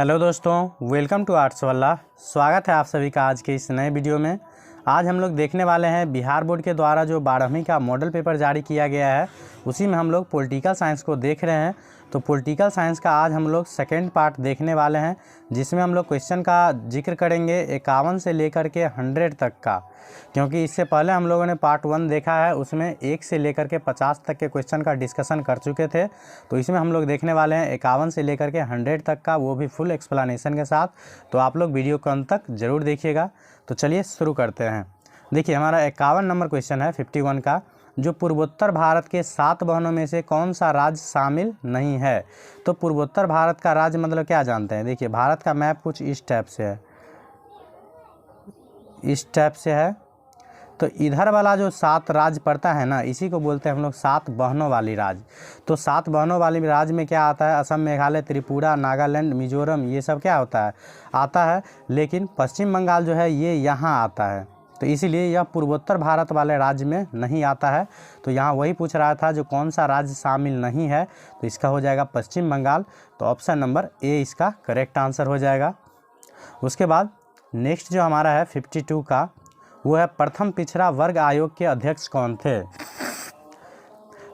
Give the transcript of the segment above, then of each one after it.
Hello दोस्तों, welcome to arts वाला। स्वागत है आप सभी का आज के इस नए वीडियो में। आज हम लोग देखने वाले हैं बिहार बोर्ड के द्वारा जो 12वीं का मॉडल पेपर जारी किया गया है, उसी में हम लोग पॉलिटिकल साइंस को देख रहे हैं। तो पॉलिटिकल साइंस का आज हम लोग सेकेंड पार्ट देखने वाले हैं, जिसमें हम लोग क्वेश्चन का जिक्र करेंगे 51 से लेकर के 100 तक का, क्योंकि इससे पहले हम लोगों ने पार्ट 1 देखा है, उसमें 1 से लेकर के 50 तक के क्वेश्चन का डिस्कशन कर चुके थे। तो इसमें हम लोग देखने वाले हैं 51 से लेकर के 100 तक का, वो भी फुल एक्सप्लेनेशन के साथ। तो आप लोग वीडियो को अंत तक ज़रूर देखिएगा। तो चलिए शुरू करते हैं। देखिए, हमारा 51 नंबर क्वेश्चन है 51 का, जो पूर्वोत्तर भारत के 7 बहनों में से कौन सा राज्य शामिल नहीं है। तो पूर्वोत्तर भारत का राज्य मतलब क्या जानते हैं। देखिए, भारत का मैप कुछ इस टाइप से है, इस टाइप से है। तो इधर वाला जो 7 राज्य पड़ता है ना, इसी को बोलते हैं हम लोग 7 बहनों वाली राज्य। तो 7 बहनों वाली राज्य में क्या आता है, असम, मेघालय, त्रिपुरा, नागालैंड, मिजोरम, ये सब क्या होता है, आता है। लेकिन पश्चिम बंगाल जो है ये यहाँ आता है, तो इसीलिए यह पूर्वोत्तर भारत वाले राज्य में नहीं आता है। तो यहाँ वही पूछ रहा था जो कौन सा राज्य शामिल नहीं है, तो इसका हो जाएगा पश्चिम बंगाल। तो ऑप्शन नंबर ए इसका करेक्ट आंसर हो जाएगा। उसके बाद नेक्स्ट जो हमारा है 52 का, वो है प्रथम पिछड़ा वर्ग आयोग के अध्यक्ष कौन थे।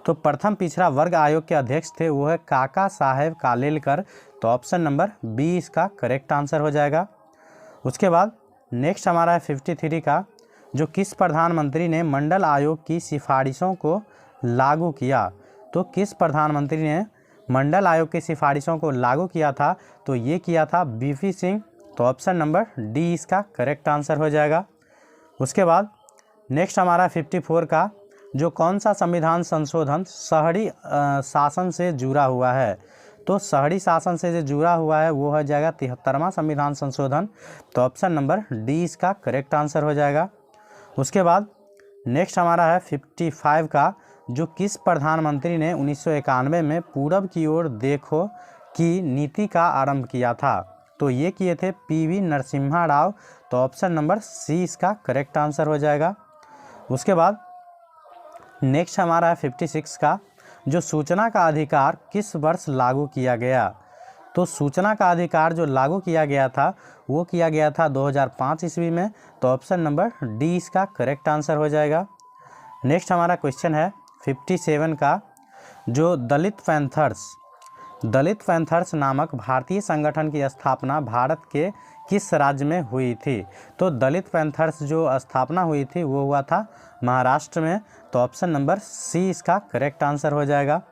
तो प्रथम पिछड़ा वर्ग आयोग के अध्यक्ष थे वो है काका साहेब कालेलकर। तो ऑप्शन नंबर बी इसका करेक्ट आंसर हो जाएगा। उसके बाद नेक्स्ट हमारा है 53 का, जो किस प्रधानमंत्री ने मंडल आयोग की सिफारिशों को लागू किया। तो किस प्रधानमंत्री ने मंडल आयोग की सिफारिशों को लागू किया था, तो ये किया था वीपी सिंह। तो ऑप्शन नंबर डी इसका करेक्ट आंसर हो जाएगा। उसके बाद नेक्स्ट हमारा 54 का, जो कौन सा संविधान संशोधन शहरी शासन से जुड़ा हुआ है। तो शहरी शासन से जो जुड़ा हुआ है वो हो जाएगा 73वां संविधान संशोधन। तो ऑप्शन नंबर डी इसका करेक्ट आंसर हो जाएगा। उसके बाद नेक्स्ट हमारा है 55 का, जो किस प्रधानमंत्री ने 1991 में पूरब की ओर देखो की नीति का आरंभ किया था। तो ये किए थे पीवी नरसिम्हा राव। तो ऑप्शन नंबर सी इसका करेक्ट आंसर हो जाएगा। उसके बाद नेक्स्ट हमारा है 56 का, जो सूचना का अधिकार किस वर्ष लागू किया गया। तो सूचना का अधिकार जो लागू किया गया था वो किया गया था 2005 ईस्वी में। तो ऑप्शन नंबर डी इसका करेक्ट आंसर हो जाएगा। नेक्स्ट हमारा क्वेश्चन है 57 का, जो दलित पैंथर्स नामक भारतीय संगठन की स्थापना भारत के किस राज्य में हुई थी। तो दलित पैंथर्स जो स्थापना हुई थी वो हुआ था महाराष्ट्र में। तो ऑप्शन नंबर सी इसका करेक्ट आंसर हो जाएगा।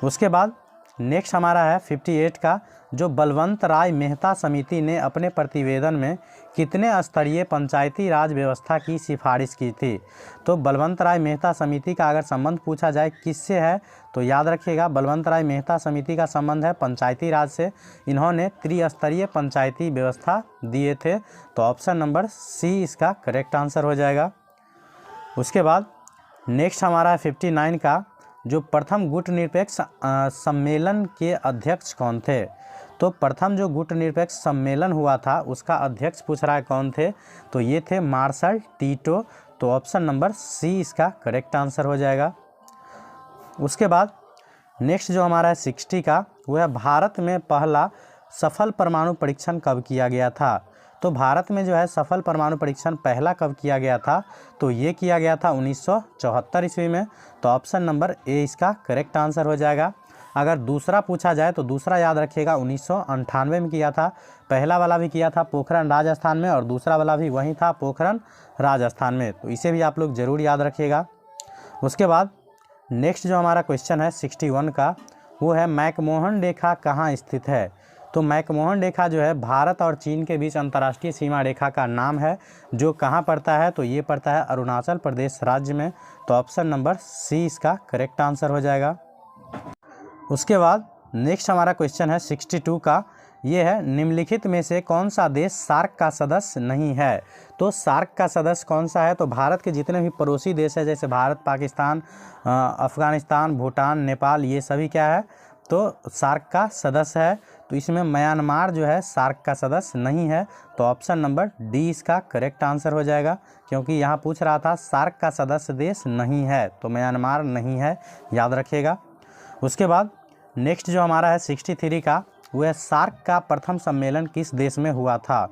उसके बाद नेक्स्ट हमारा है 58 का, जो बलवंत राय मेहता समिति ने अपने प्रतिवेदन में कितने स्तरीय पंचायती राज व्यवस्था की सिफारिश की थी। तो बलवंत राय मेहता समिति का अगर संबंध पूछा जाए किससे है, तो याद रखिएगा बलवंत राय मेहता समिति का संबंध है पंचायती राज से। इन्होंने त्रिस्तरीय पंचायती व्यवस्था दिए थे। तो ऑप्शन नंबर सी इसका करेक्ट आंसर हो जाएगा। उसके बाद नेक्स्ट हमारा है 59 का, जो प्रथम गुट निरपेक्ष सम्मेलन के अध्यक्ष कौन थे। तो प्रथम जो गुट निरपेक्ष सम्मेलन हुआ था उसका अध्यक्ष पूछ रहा है कौन थे, तो ये थे मार्शल टीटो। तो ऑप्शन नंबर सी इसका करेक्ट आंसर हो जाएगा। उसके बाद नेक्स्ट जो हमारा है 60 का, वो है भारत में पहला सफल परमाणु परीक्षण कब किया गया था। तो भारत में जो है सफल परमाणु परीक्षण पहला कब किया गया था, तो ये किया गया था 1974 ईस्वी में। तो ऑप्शन नंबर ए इसका करेक्ट आंसर हो जाएगा। अगर दूसरा पूछा जाए तो दूसरा याद रखिएगा 1998 में किया था। पहला वाला भी किया था पोखरण राजस्थान में, और दूसरा वाला भी वहीं था पोखरण राजस्थान में। तो इसे भी आप लोग ज़रूर याद रखिएगा। उसके बाद नेक्स्ट जो हमारा क्वेश्चन है 61 का, वो है मैकमोहन रेखा कहाँ स्थित है। तो मैकमोहन रेखा जो है भारत और चीन के बीच अंतर्राष्ट्रीय सीमा रेखा का नाम है, जो कहाँ पड़ता है, तो ये पड़ता है अरुणाचल प्रदेश राज्य में। तो ऑप्शन नंबर सी इसका करेक्ट आंसर हो जाएगा। उसके बाद नेक्स्ट हमारा क्वेश्चन है 62 का, ये है निम्नलिखित में से कौन सा देश सार्क का सदस्य नहीं है। तो सार्क का सदस्य कौन सा है, तो भारत के जितने भी पड़ोसी देश है, जैसे भारत, पाकिस्तान, अफगानिस्तान, भूटान, नेपाल, ये सभी क्या है, तो सार्क का सदस्य है। तो इसमें म्यांमार जो है सार्क का सदस्य नहीं है। तो ऑप्शन नंबर डी इसका करेक्ट आंसर हो जाएगा, क्योंकि यहाँ पूछ रहा था सार्क का सदस्य देश नहीं है, तो म्यांमार नहीं है, याद रखिएगा। उसके बाद नेक्स्ट जो हमारा है 63 का, वह सार्क का प्रथम सम्मेलन किस देश में हुआ था?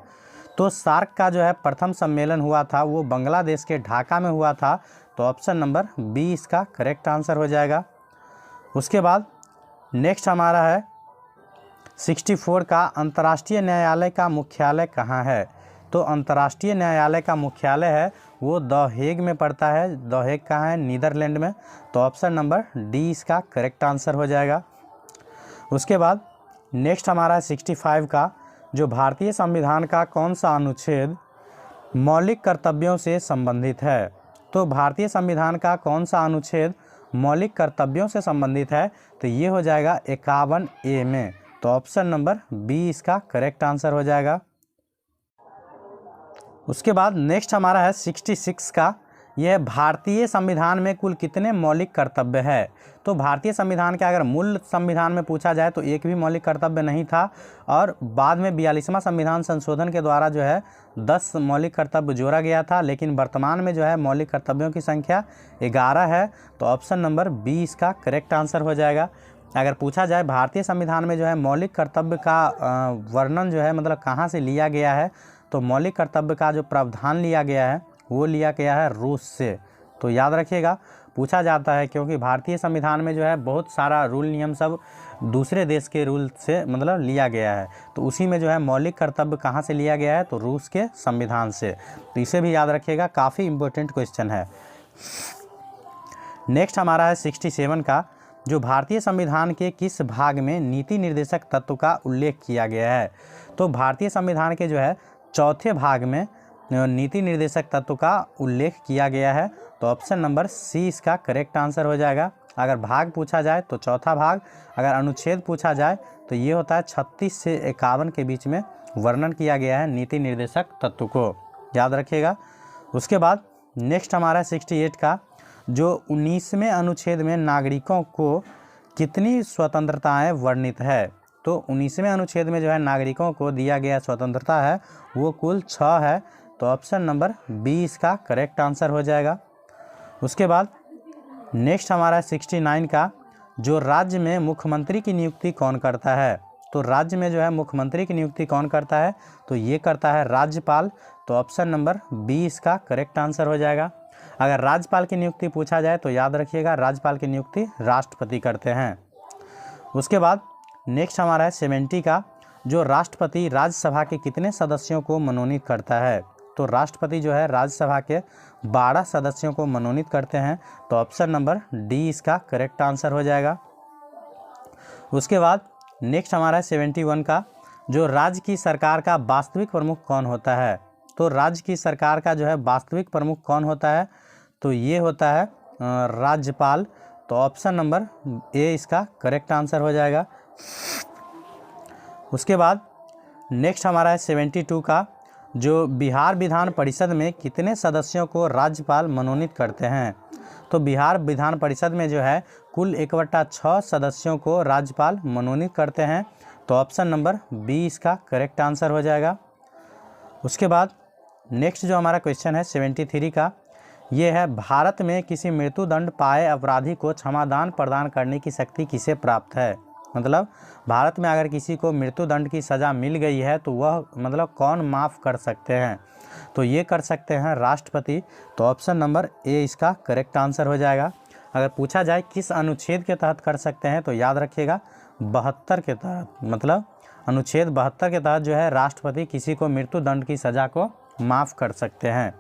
तो सार्क का जो है प्रथम सम्मेलन हुआ था वो बांग्लादेश के ढाका में हुआ था। तो ऑप्शन नंबर बी इसका करेक्ट आंसर हो जाएगा। उसके बाद नेक्स्ट हमारा है 64 का, अंतर्राष्ट्रीय न्यायालय का मुख्यालय कहाँ है? तो अंतर्राष्ट्रीय न्यायालय का मुख्यालय है वो द हेग में पड़ता है। द हेग कहाँ है? नीदरलैंड में। तो ऑप्शन नंबर डी इसका करेक्ट आंसर हो जाएगा। उसके बाद नेक्स्ट हमारा है 65 का, जो भारतीय संविधान का कौन सा अनुच्छेद मौलिक कर्तव्यों से संबंधित है? तो भारतीय संविधान का कौन सा अनुच्छेद मौलिक कर्तव्यों से संबंधित है? तो ये हो जाएगा 51A में। तो ऑप्शन नंबर बी इसका करेक्ट आंसर हो जाएगा। उसके बाद नेक्स्ट हमारा है 66 का, यह भारतीय संविधान में कुल कितने मौलिक कर्तव्य है? तो भारतीय संविधान के अगर मूल संविधान में पूछा जाए तो एक भी मौलिक कर्तव्य नहीं था, और बाद में 42वां संविधान संशोधन के द्वारा जो है 10 मौलिक कर्तव्य जोड़ा गया था, लेकिन वर्तमान में जो है मौलिक कर्तव्यों की संख्या 11 है। तो ऑप्शन नंबर बी इसका करेक्ट आंसर हो जाएगा। अगर पूछा जाए भारतीय संविधान में जो है मौलिक कर्तव्य का वर्णन जो है मतलब कहाँ से लिया गया है, तो मौलिक कर्तव्य का जो प्रावधान लिया गया है वो लिया गया है रूस से। तो याद रखिएगा, पूछा जाता है क्योंकि भारतीय संविधान में जो है बहुत सारा रूल नियम सब दूसरे देश के रूल से मतलब लिया गया है, तो उसी में जो है मौलिक कर्तव्य कहाँ से लिया गया है, तो रूस के संविधान से। तो इसे भी याद रखिएगा, काफ़ी इम्पोर्टेंट क्वेश्चन है। नेक्स्ट हमारा है 67 का, जो भारतीय संविधान के किस भाग में नीति निर्देशक तत्व का उल्लेख किया गया है? तो भारतीय संविधान के जो है चौथे भाग में नीति निर्देशक तत्व का उल्लेख किया गया है। तो ऑप्शन नंबर सी इसका करेक्ट आंसर हो जाएगा। अगर भाग पूछा जाए तो चौथा भाग, अगर अनुच्छेद पूछा जाए तो ये होता है 36 से 51 के बीच में वर्णन किया गया है नीति निर्देशक तत्व को, याद रखिएगा। उसके बाद नेक्स्ट हमारा 68 का, जो 19वें अनुच्छेद में नागरिकों को कितनी स्वतंत्रताएं वर्णित है? तो 19वें अनुच्छेद में जो है नागरिकों को दिया गया स्वतंत्रता है वो कुल 6 है। तो ऑप्शन नंबर बी इसका करेक्ट आंसर हो जाएगा। उसके बाद नेक्स्ट हमारा 69 का, जो राज्य में मुख्यमंत्री की नियुक्ति कौन करता है? तो राज्य में जो है मुख्यमंत्री की नियुक्ति कौन करता है? तो ये करता है राज्यपाल। तो ऑप्शन नंबर बी इसका करेक्ट आंसर हो जाएगा। अगर राज्यपाल की नियुक्ति पूछा जाए तो याद रखिएगा राज्यपाल की नियुक्ति राष्ट्रपति करते हैं। उसके बाद नेक्स्ट हमारा है 70 का, जो राष्ट्रपति राज्यसभा के कितने सदस्यों को मनोनीत करता है? तो राष्ट्रपति जो है राज्यसभा के 12 सदस्यों को मनोनीत करते हैं। तो ऑप्शन नंबर डी इसका करेक्ट आंसर हो जाएगा। उसके बाद नेक्स्ट हमारा है 71 का, जो राज्य की सरकार का वास्तविक प्रमुख कौन होता है? तो राज्य की सरकार का जो है वास्तविक प्रमुख कौन होता है? तो ये होता है राज्यपाल। तो ऑप्शन नंबर ए इसका करेक्ट आंसर हो जाएगा। उसके बाद नेक्स्ट हमारा है 72 का, जो बिहार विधान परिषद में कितने सदस्यों को राज्यपाल मनोनीत करते हैं? तो बिहार विधान परिषद में जो है कुल 1/6 सदस्यों को राज्यपाल मनोनीत करते हैं। तो ऑप्शन नंबर बी इसका करेक्ट आंसर हो जाएगा। उसके बाद नेक्स्ट जो हमारा क्वेश्चन है 73 का, ये है भारत में किसी मृत्युदंड पाए अपराधी को क्षमादान प्रदान करने की शक्ति किसे प्राप्त है? मतलब भारत में अगर किसी को मृत्युदंड की सज़ा मिल गई है तो वह मतलब कौन माफ़ कर सकते हैं? तो ये कर सकते हैं राष्ट्रपति। तो ऑप्शन नंबर ए इसका करेक्ट आंसर हो जाएगा। अगर पूछा जाए किस अनुच्छेद के तहत कर सकते हैं तो याद रखिएगा 72 के तहत, मतलब अनुच्छेद 72 के तहत जो है राष्ट्रपति किसी को मृत्युदंड की सज़ा को माफ़ कर सकते हैं।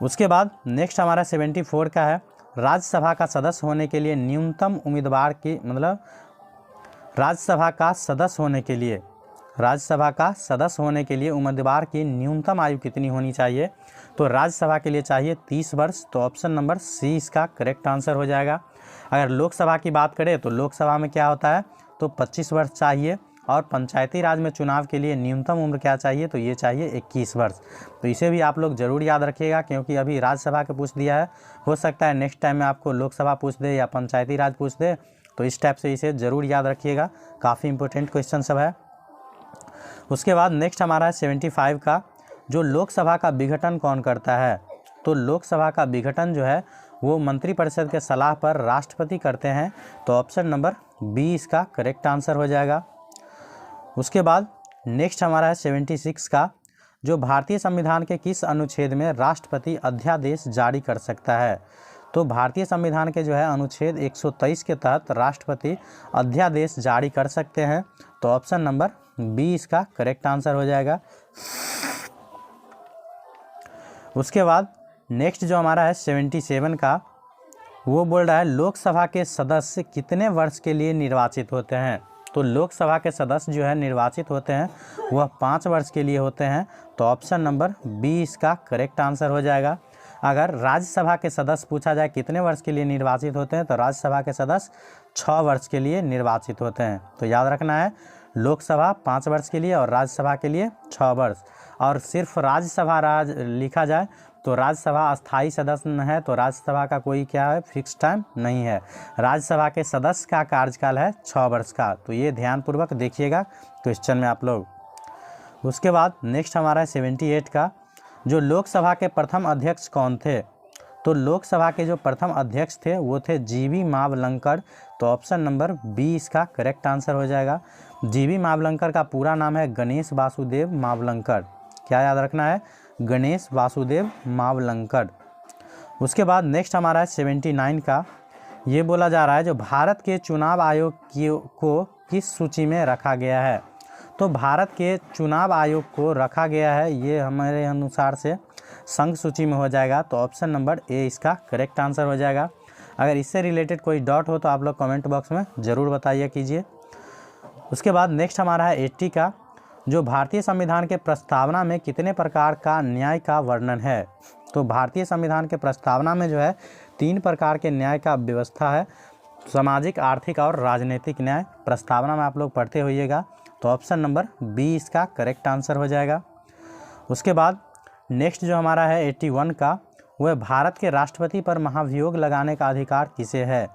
उसके बाद नेक्स्ट हमारा 74 का है, राज्यसभा का सदस्य होने के लिए न्यूनतम उम्मीदवार की मतलब राज्यसभा का सदस्य होने के लिए उम्मीदवार की न्यूनतम आयु कितनी होनी चाहिए? तो राज्यसभा के लिए चाहिए 30 वर्ष। तो ऑप्शन नंबर सी इसका करेक्ट आंसर हो जाएगा। अगर लोकसभा की बात करें तो लोकसभा में क्या होता है, तो 25 वर्ष चाहिए, और पंचायती राज में चुनाव के लिए न्यूनतम उम्र क्या चाहिए, तो ये चाहिए 21 वर्ष। तो इसे भी आप लोग ज़रूर याद रखिएगा क्योंकि अभी राज्यसभा के पूछ दिया है, हो सकता है नेक्स्ट टाइम में आपको लोकसभा पूछ दे या पंचायती राज पूछ दे, तो इस टाइप से इसे ज़रूर याद रखिएगा, काफ़ी इंपॉर्टेंट क्वेश्चन सब है। उसके बाद नेक्स्ट हमारा है 75 का, जो लोकसभा का विघटन कौन करता है? तो लोकसभा का विघटन जो है वो मंत्रिपरिषद के सलाह पर राष्ट्रपति करते हैं। तो ऑप्शन नंबर बी इसका करेक्ट आंसर हो जाएगा। उसके बाद नेक्स्ट हमारा है 76 का, जो भारतीय संविधान के किस अनुच्छेद में राष्ट्रपति अध्यादेश जारी कर सकता है। तो भारतीय संविधान के जो है अनुच्छेद 123 के तहत राष्ट्रपति अध्यादेश जारी कर सकते हैं। तो ऑप्शन नंबर बी इसका करेक्ट आंसर हो जाएगा। उसके बाद नेक्स्ट जो हमारा है 77 का, वो बोल रहा है लोकसभा के सदस्य कितने वर्ष के लिए निर्वाचित होते हैं। तो लोकसभा के सदस्य जो है निर्वाचित होते हैं वह 5 वर्ष के लिए होते हैं। तो ऑप्शन नंबर बी इसका करेक्ट आंसर हो जाएगा। अगर राज्यसभा के सदस्य पूछा जाए कितने वर्ष के लिए निर्वाचित होते हैं, तो राज्यसभा के सदस्य 6 वर्ष के लिए निर्वाचित होते हैं। तो याद रखना है, लोकसभा 5 वर्ष के लिए और राज्यसभा के लिए 6 वर्ष। और सिर्फ राज्यसभा लिखा जाए तो राज्यसभा अस्थाई सदस्य है, तो राज्यसभा का कोई क्या है फिक्स टाइम नहीं है। राज्यसभा के सदस्य का कार्यकाल है 6 वर्ष का। तो ये ध्यानपूर्वक देखिएगा क्वेश्चन में आप लोग। उसके बाद नेक्स्ट हमारा है 78 का, जो लोकसभा के प्रथम अध्यक्ष कौन थे। तो लोकसभा के जो प्रथम अध्यक्ष थे वो थे जीवी मावलंकर। तो ऑप्शन नंबर बी इसका करेक्ट आंसर हो जाएगा। जीवी मावलंकर का पूरा नाम है गणेश वासुदेव मावलंकर। क्या याद रखना है, गणेश वासुदेव मावलंकर। उसके बाद नेक्स्ट हमारा है 79 का, ये बोला जा रहा है जो भारत के चुनाव आयोग को किस सूची में रखा गया है। तो भारत के चुनाव आयोग को रखा गया है, ये हमारे अनुसार से संघ सूची में हो जाएगा। तो ऑप्शन नंबर ए इसका करेक्ट आंसर हो जाएगा। अगर इससे रिलेटेड कोई डाउट हो तो आप लोग कमेंट बॉक्स में ज़रूर बताइए कीजिए। उसके बाद नेक्स्ट हमारा है 80 का, जो भारतीय संविधान के प्रस्तावना में कितने प्रकार का न्याय का वर्णन है। तो भारतीय संविधान के प्रस्तावना में जो है 3 प्रकार के न्याय का व्यवस्था है, सामाजिक, आर्थिक और राजनीतिक न्याय। प्रस्तावना में आप लोग पढ़ते होइएगा। तो ऑप्शन नंबर बी इसका करेक्ट आंसर हो जाएगा। उसके बाद नेक्स्ट जो हमारा है 81 का, वह भारत के राष्ट्रपति पर महाभियोग लगाने का अधिकार किसे है।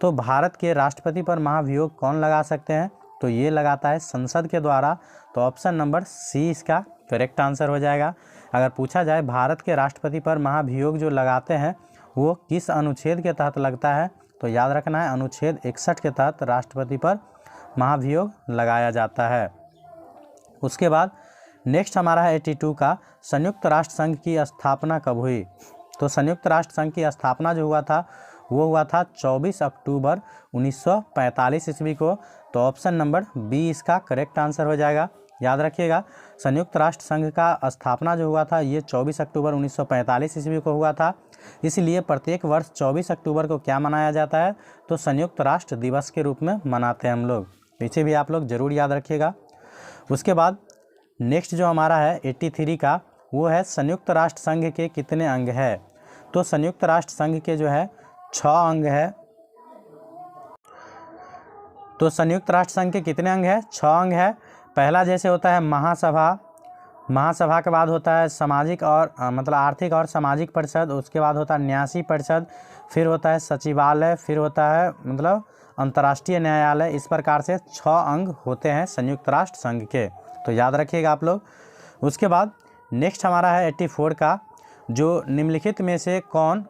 तो भारत के राष्ट्रपति पर महाभियोग कौन लगा सकते हैं, तो ये लगाता है संसद के द्वारा। तो ऑप्शन नंबर सी इसका करेक्ट आंसर हो जाएगा। अगर पूछा जाए भारत के राष्ट्रपति पर महाभियोग जो लगाते हैं वो किस अनुच्छेद के तहत लगता है, तो याद रखना है अनुच्छेद 61 के तहत राष्ट्रपति पर महाभियोग लगाया जाता है। उसके बाद नेक्स्ट हमारा है 82 का, संयुक्त राष्ट्र संघ की स्थापना कब हुई। तो संयुक्त राष्ट्र संघ की स्थापना जो हुआ था वो हुआ था 24 अक्टूबर 1945 ईस्वी को। तो ऑप्शन नंबर बी इसका करेक्ट आंसर हो जाएगा। याद रखिएगा, संयुक्त राष्ट्र संघ का स्थापना जो हुआ था ये 24 अक्टूबर 1945 ईस्वी को हुआ था। इसलिए प्रत्येक वर्ष 24 अक्टूबर को क्या मनाया जाता है, तो संयुक्त राष्ट्र दिवस के रूप में मनाते हैं हम लोग। पीछे भी आप लोग ज़रूर याद रखिएगा। उसके बाद नेक्स्ट जो हमारा है 83 का, वो है संयुक्त राष्ट्र संघ के कितने अंग है। तो संयुक्त राष्ट्र संघ के जो है 6 अंग है। तो संयुक्त राष्ट्र संघ के कितने अंग है, 6 अंग है। पहला जैसे होता है महासभा, महासभा के बाद होता है सामाजिक और मतलब आर्थिक और सामाजिक परिषद, उसके बाद होता है न्यासी परिषद, फिर होता है सचिवालय, फिर होता है मतलब अंतर्राष्ट्रीय न्यायालय। इस प्रकार से 6 अंग होते हैं संयुक्त राष्ट्र संघ के। तो याद रखिएगा आप लोग। उसके बाद नेक्स्ट हमारा है 84 का, जो निम्नलिखित में से कौन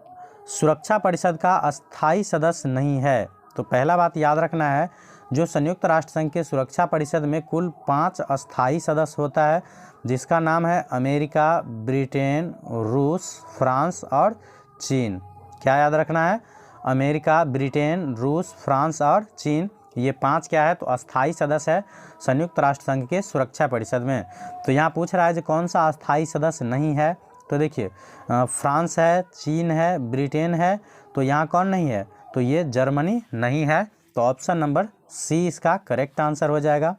सुरक्षा परिषद का अस्थायी सदस्य नहीं है। तो पहला बात याद रखना है, जो संयुक्त राष्ट्र संघ के सुरक्षा परिषद में कुल 5 अस्थायी सदस्य होता है, जिसका नाम है अमेरिका, ब्रिटेन, रूस, फ्रांस और चीन। क्या याद रखना है, अमेरिका, ब्रिटेन, रूस, फ्रांस और चीन, ये 5 क्या है, तो अस्थायी सदस्य है संयुक्त राष्ट्र संघ के सुरक्षा परिषद में। तो यहाँ पूछ रहा है जो कौन सा अस्थायी सदस्य नहीं है, तो देखिए फ्रांस है, चीन है, ब्रिटेन है, तो यहाँ कौन नहीं है, तो ये जर्मनी नहीं है। तो ऑप्शन नंबर सी इसका करेक्ट आंसर हो जाएगा।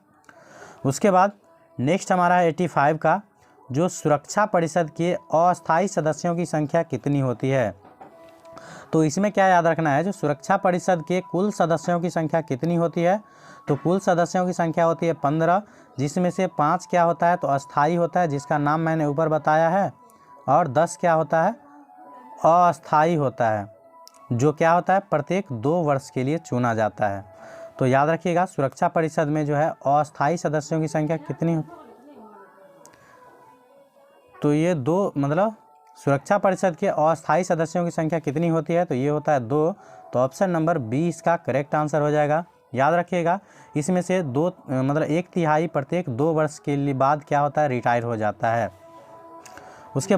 उसके बाद नेक्स्ट हमारा है 85 का, जो सुरक्षा परिषद के अस्थायी सदस्यों की संख्या कितनी होती है। तो इसमें क्या याद रखना है, जो सुरक्षा परिषद के कुल सदस्यों की संख्या कितनी होती है, तो कुल सदस्यों की संख्या होती है 15, जिसमें से 5 क्या होता है, तो अस्थायी होता है जिसका नाम मैंने ऊपर बताया है, और 10 क्या होता है, अस्थायी होता है, जो क्या होता है प्रत्येक 2 वर्ष के लिए चुना जाता है। तो याद रखिएगा सुरक्षा परिषद में जो है अस्थायी सदस्यों की संख्या कितनी हो, तो ये 2 मतलब सुरक्षा परिषद के अस्थायी सदस्यों की संख्या कितनी होती है, तो ये होता है 2। तो ऑप्शन नंबर बी इसका करेक्ट आंसर हो जाएगा। याद रखिएगा। इसमें से मतलब 1/3 प्रत्येक 2 वर्ष के लिए बाद क्या होता है, रिटायर हो जाता है। उसके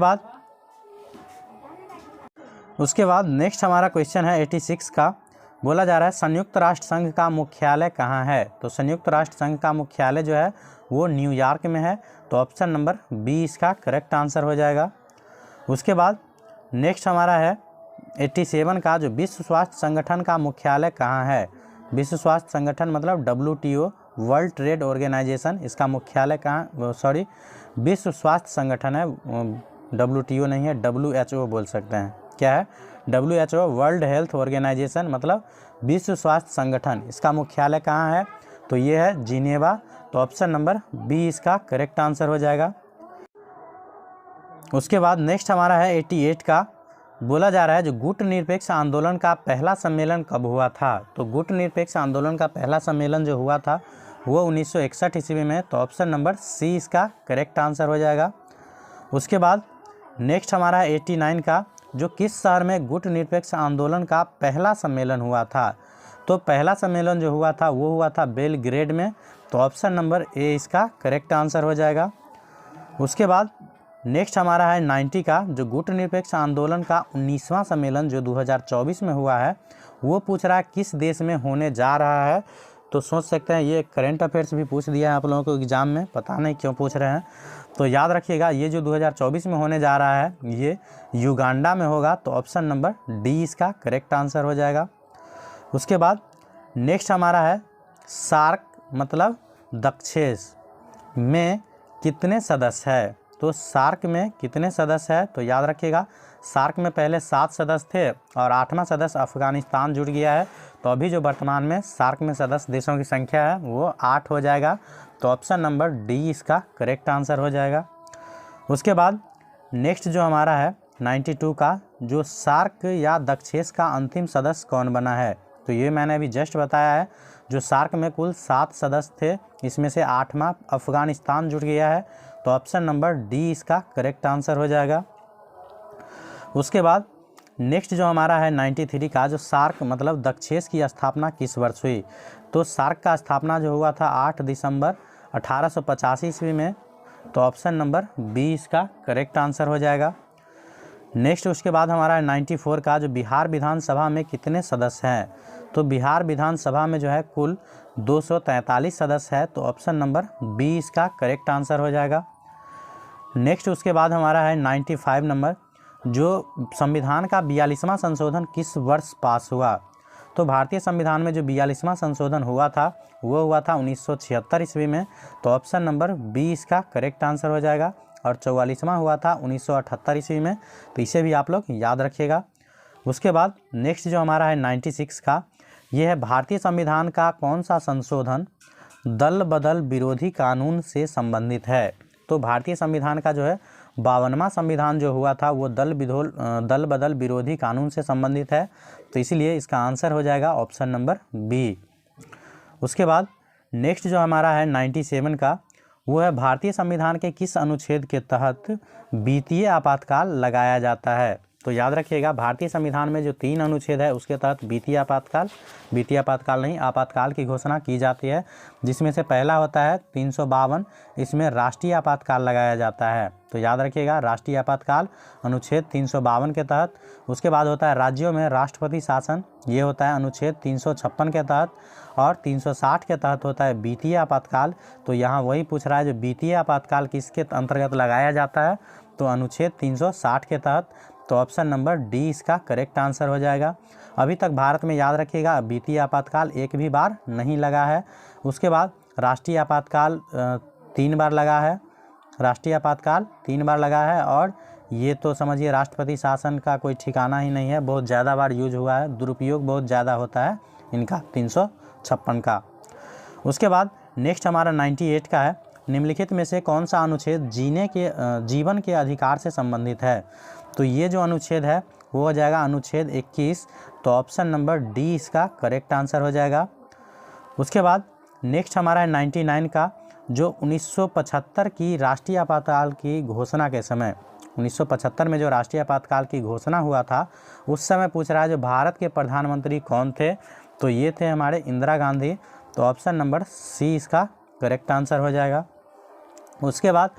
बाद नेक्स्ट हमारा क्वेश्चन है 86 का। बोला जा रहा है संयुक्त राष्ट्र संघ का मुख्यालय कहाँ है। तो संयुक्त राष्ट्र संघ का मुख्यालय जो है वो न्यूयॉर्क में है। तो ऑप्शन नंबर बी इसका करेक्ट आंसर हो जाएगा। उसके बाद नेक्स्ट हमारा है 87 का, जो विश्व स्वास्थ्य संगठन का मुख्यालय कहाँ है। विश्व स्वास्थ्य संगठन मतलब WTO, वर्ल्ड ट्रेड ऑर्गेनाइजेशन, इसका मुख्यालय कहाँ, सॉरी विश्व स्वास्थ्य संगठन है, WTO नहीं है, WHO बोल सकते हैं। क्या है, WHO वर्ल्ड हेल्थ ऑर्गेनाइजेशन मतलब विश्व स्वास्थ्य संगठन, इसका मुख्यालय कहाँ है। तो ये है जिनेवा। तो ऑप्शन नंबर बी इसका करेक्ट आंसर हो जाएगा। उसके बाद नेक्स्ट हमारा है 88 का। बोला जा रहा है जो गुट निरपेक्ष आंदोलन का पहला सम्मेलन कब हुआ था। तो गुट निरपेक्ष आंदोलन का पहला सम्मेलन जो हुआ था वो 1961 ईस्वी में। तो ऑप्शन नंबर सी इसका करेक्ट आंसर हो जाएगा। उसके बाद नेक्स्ट हमारा है 89 का, जो किस शहर में गुट निरपेक्ष आंदोलन का पहला सम्मेलन हुआ था। तो पहला सम्मेलन जो हुआ था वो हुआ था बेलग्रेड में। तो ऑप्शन नंबर ए इसका करेक्ट आंसर हो जाएगा। उसके बाद नेक्स्ट हमारा है 90 का, जो गुट निरपेक्ष आंदोलन का 19वां सम्मेलन जो 2024 में हुआ है वो पूछ रहा है किस देश में होने जा रहा है। तो सोच सकते हैं ये करंट अफेयर्स भी पूछ दिया है आप लोगों को एग्जाम में, पता नहीं क्यों पूछ रहे हैं। तो याद रखिएगा ये जो 2024 में होने जा रहा है ये युगांडा में होगा। तो ऑप्शन नंबर डी इसका करेक्ट आंसर हो जाएगा। उसके बाद नेक्स्ट हमारा है सार्क मतलब दक्षेस में कितने सदस्य है। तो सार्क में कितने सदस्य है। तो याद रखिएगा सार्क में पहले 7 सदस्य थे और 8वां सदस्य अफगानिस्तान जुड़ गया है। तो अभी जो वर्तमान में सार्क में सदस्य देशों की संख्या है वो 8 हो जाएगा। तो ऑप्शन नंबर डी इसका करेक्ट आंसर हो जाएगा। उसके बाद नेक्स्ट जो हमारा है 92 का, जो सार्क या दक्षेस का अंतिम सदस्य कौन बना है। तो ये मैंने अभी जस्ट बताया है, जो सार्क में कुल 7 सदस्य थे, इसमें से 8वां अफगानिस्तान जुड़ गया है। तो ऑप्शन नंबर डी इसका करेक्ट आंसर हो जाएगा। उसके बाद नेक्स्ट जो हमारा है 93 का, जो सार्क मतलब दक्षेस की स्थापना किस वर्ष हुई। तो सार्क का स्थापना जो हुआ था 8 दिसंबर 1885 ईस्वी में। तो ऑप्शन नंबर बी इसका करेक्ट आंसर हो जाएगा। नेक्स्ट उसके बाद हमारा है 94 का, जो बिहार विधानसभा में कितने सदस्य हैं। तो बिहार विधानसभा में जो है कुल 243 सदस्य है। तो ऑप्शन नंबर बी इसका करेक्ट आंसर हो जाएगा। नेक्स्ट उसके बाद हमारा है 95 नंबर, जो संविधान का 42वां संशोधन किस वर्ष पास हुआ। तो भारतीय संविधान में जो 42वां संशोधन हुआ था वो हुआ था 1976 ईस्वी में। तो ऑप्शन नंबर बी इसका करेक्ट आंसर हो जाएगा। और 44वां हुआ था 1978 ईस्वी में। तो इसे भी आप लोग याद रखिएगा। उसके बाद नेक्स्ट जो हमारा है 96 का, ये है भारतीय संविधान का कौन सा संशोधन दल बदल विरोधी कानून से संबंधित है। तो भारतीय संविधान का जो है 52वां संविधान जो हुआ था वो दल बदल विरोधी कानून से संबंधित है। तो इसीलिए इसका आंसर हो जाएगा ऑप्शन नंबर बी। उसके बाद नेक्स्ट जो हमारा है 97 का, वो है भारतीय संविधान के किस अनुच्छेद के तहत वित्तीय आपातकाल लगाया जाता है। तो याद रखिएगा भारतीय संविधान में जो 3 अनुच्छेद है उसके तहत वित्तीय आपातकाल नहीं, आपातकाल की घोषणा की जाती है। जिसमें से पहला होता है 352, इसमें राष्ट्रीय आपातकाल लगाया जाता है। तो याद रखिएगा राष्ट्रीय आपातकाल अनुच्छेद 352 के तहत। उसके बाद होता है राज्यों में राष्ट्रपति शासन, ये होता है अनुच्छेद 356 के तहत। और 360 के तहत होता है वित्तीय आपातकाल। तो यहाँ वही पूछ रहा है जो वित्तीय आपातकाल किसके अंतर्गत लगाया जाता है। तो अनुच्छेद 360 के तहत। तो ऑप्शन नंबर डी इसका करेक्ट आंसर हो जाएगा। अभी तक भारत में याद रखिएगा वित्तीय आपातकाल एक भी बार नहीं लगा है। उसके बाद राष्ट्रीय आपातकाल 3 बार लगा है, राष्ट्रीय आपातकाल 3 बार लगा है। और ये तो समझिए राष्ट्रपति शासन का कोई ठिकाना ही नहीं है, बहुत ज़्यादा बार यूज हुआ है, दुरुपयोग बहुत ज़्यादा होता है इनका 356 का। उसके बाद नेक्स्ट हमारा 98 का है, निम्नलिखित में से कौन सा अनुच्छेद जीवन के अधिकार से संबंधित है। तो ये जो अनुच्छेद है वो हो जाएगा अनुच्छेद 21। तो ऑप्शन नंबर डी इसका करेक्ट आंसर हो जाएगा। उसके बाद नेक्स्ट हमारा है 99 का, जो 1975 की राष्ट्रीय आपातकाल की घोषणा के समय 1975 में जो राष्ट्रीय आपातकाल की घोषणा हुआ था उस समय पूछ रहा है जो भारत के प्रधानमंत्री कौन थे। तो ये थे हमारे इंदिरा गांधी। तो ऑप्शन नंबर सी इसका करेक्ट आंसर हो जाएगा। उसके बाद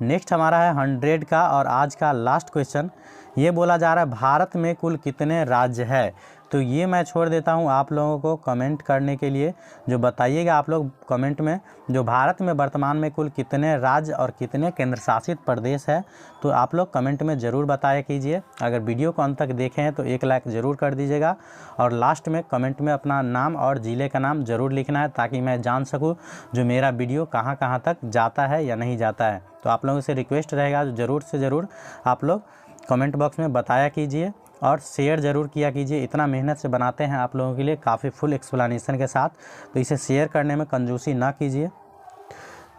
नेक्स्ट हमारा है 100 का और आज का लास्ट क्वेश्चन। ये बोला जा रहा है भारत में कुल कितने राज्य है। तो ये मैं छोड़ देता हूँ आप लोगों को कमेंट करने के लिए, जो बताइएगा आप लोग कमेंट में, जो भारत में वर्तमान में कुल कितने राज्य और कितने केंद्र शासित प्रदेश है। तो आप लोग कमेंट में ज़रूर बताया कीजिए। अगर वीडियो को अंत तक देखे हैं तो एक लाइक ज़रूर कर दीजिएगा और लास्ट में कमेंट में अपना नाम और ज़िले का नाम ज़रूर लिखना है, ताकि मैं जान सकूँ जो मेरा वीडियो कहाँ कहाँ तक जाता है या नहीं जाता है। तो आप लोगों से रिक्वेस्ट रहेगा ज़रूर से ज़रूर आप लोग कमेंट बॉक्स में बताया कीजिए और शेयर ज़रूर किया कीजिए। इतना मेहनत से बनाते हैं आप लोगों के लिए काफ़ी फुल एक्सप्लेनेशन के साथ, तो इसे शेयर करने में कंजूसी ना कीजिए।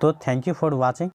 तो थैंक यू फॉर वाचिंग।